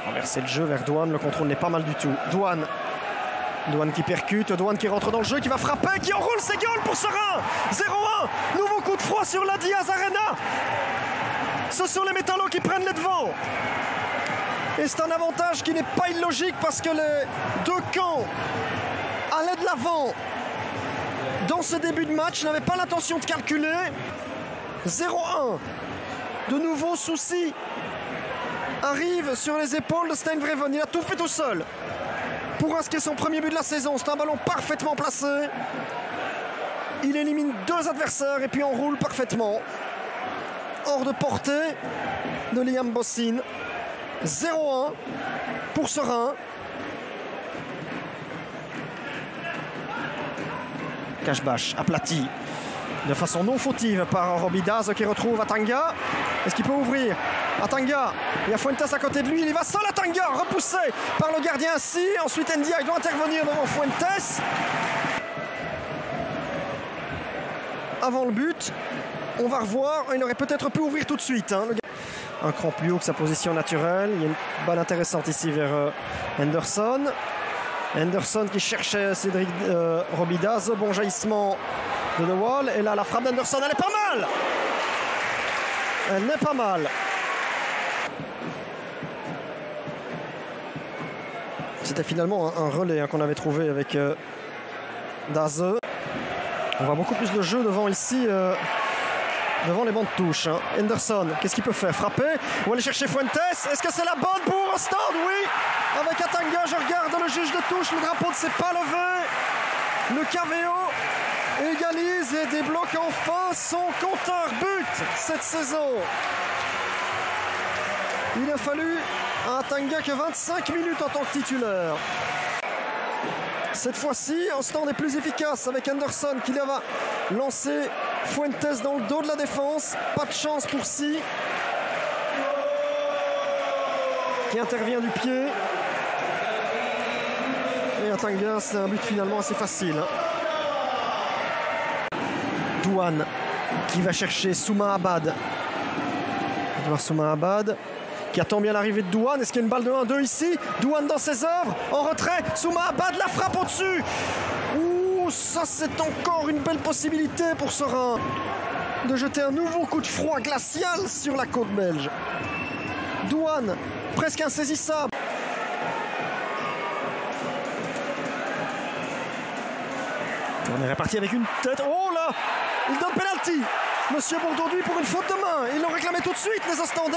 Renverser le jeu vers Douane, le contrôle n'est pas mal du tout. Douane qui percute, Douane qui rentre dans le jeu, qui va frapper, qui enroule ses goals pour Serein. 0-1, nouveau coup de froid sur la Diaz Arena. Ce sont les Métallos qui prennent les devants. Et c'est un avantage qui n'est pas illogique parce que les deux camps allaient de l'avant dans ce début de match, n'avaient pas l'intention de calculer. 0-1, de nouveaux soucis arrivent sur les épaules de Steinvreven. Il a tout fait tout seul pour inscrire son premier but de la saison. C'est un ballon parfaitement placé. Il élimine deux adversaires et puis enroule parfaitement. Hors de portée de Liam Bossin. 0-1 pour Serein. Cache-bâche aplati de façon non fautive par Robbie Daz qui retrouve Atanga. Est-ce qu'il peut ouvrir? Atanga, il y a Fuentes à côté de lui, il y va seul. Atanga, repoussé par le gardien ici. Ensuite Ndiaye doit intervenir devant Fuentes. Avant le but, on va revoir, il aurait peut-être pu ouvrir tout de suite. Un cran plus haut que sa position naturelle. Il y a une balle intéressante ici vers Henderson. Henderson qui cherchait Cédric Robbie Daz. Bon jaillissement de De Waal. Et là, la frappe d'Henderson, elle est pas mal. Elle n'est pas mal. C'était finalement un relais qu'on avait trouvé avec Daz. On voit beaucoup plus de jeu devant ici. Devant les bancs de touche. Henderson, qu'est-ce qu'il peut faire? Frapper ou aller chercher Fuentes? Est-ce que c'est la bonne pour Ostend? Oui. Avec Atanga, je regarde le juge de touche. Le drapeau ne s'est pas levé. Le KVO égalise et débloque enfin son compteur but cette saison. Il a fallu à Atanga que 25 minutes en tant que titulaire. Cette fois-ci, Ostend est plus efficace avec Henderson qui va lancer Fuentes dans le dos de la défense. Pas de chance pour Si. Qui intervient du pied. Et Atanga, c'est un but finalement assez facile. Douane qui va chercher Souma Abad. Edouard Souma Abad qui attend bien l'arrivée de Douane. Est-ce qu'il y a une balle de 1-2 ici? Douane dans ses œuvres, en retrait. Souma Abad, la frappe au-dessus. Ouh, ça c'est encore une belle possibilité pour Serein de jeter un nouveau coup de froid glacial sur la côte belge. Douane, presque insaisissable. On est réparti avec une tête. Oh là, il donne pénalty. Monsieur Bourdouduy pour une faute de main. Ils l'ont réclamé tout de suite, les Ostendais.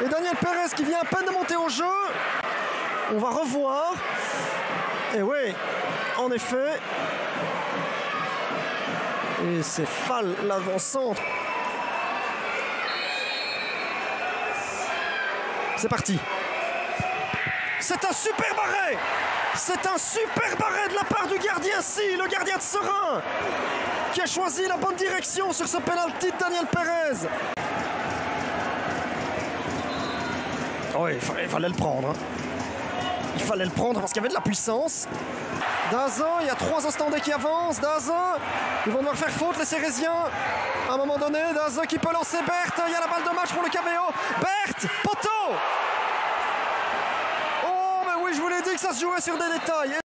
Et Daniel Pérez qui vient à peine de monter au jeu. On va revoir. Et oui, en effet. Et c'est Fall, l'avant-centre. C'est parti. C'est un super barré. C'est un super barré de la part du gardien Si, le gardien de Serein, qui a choisi la bonne direction sur ce penalty de Daniel Pérez. Oh, il fallait le prendre. Il fallait le prendre parce qu'il y avait de la puissance. Dazin, il y a 3 Ostendais qui avancent. Dazin, ils vont devoir faire faute les Cérésiens. À un moment donné, Dazin qui peut lancer Berthe. Il y a la balle de match pour le KVO. Berthe, poteau. Oh, mais oui, je vous l'ai dit que ça se jouait sur des détails.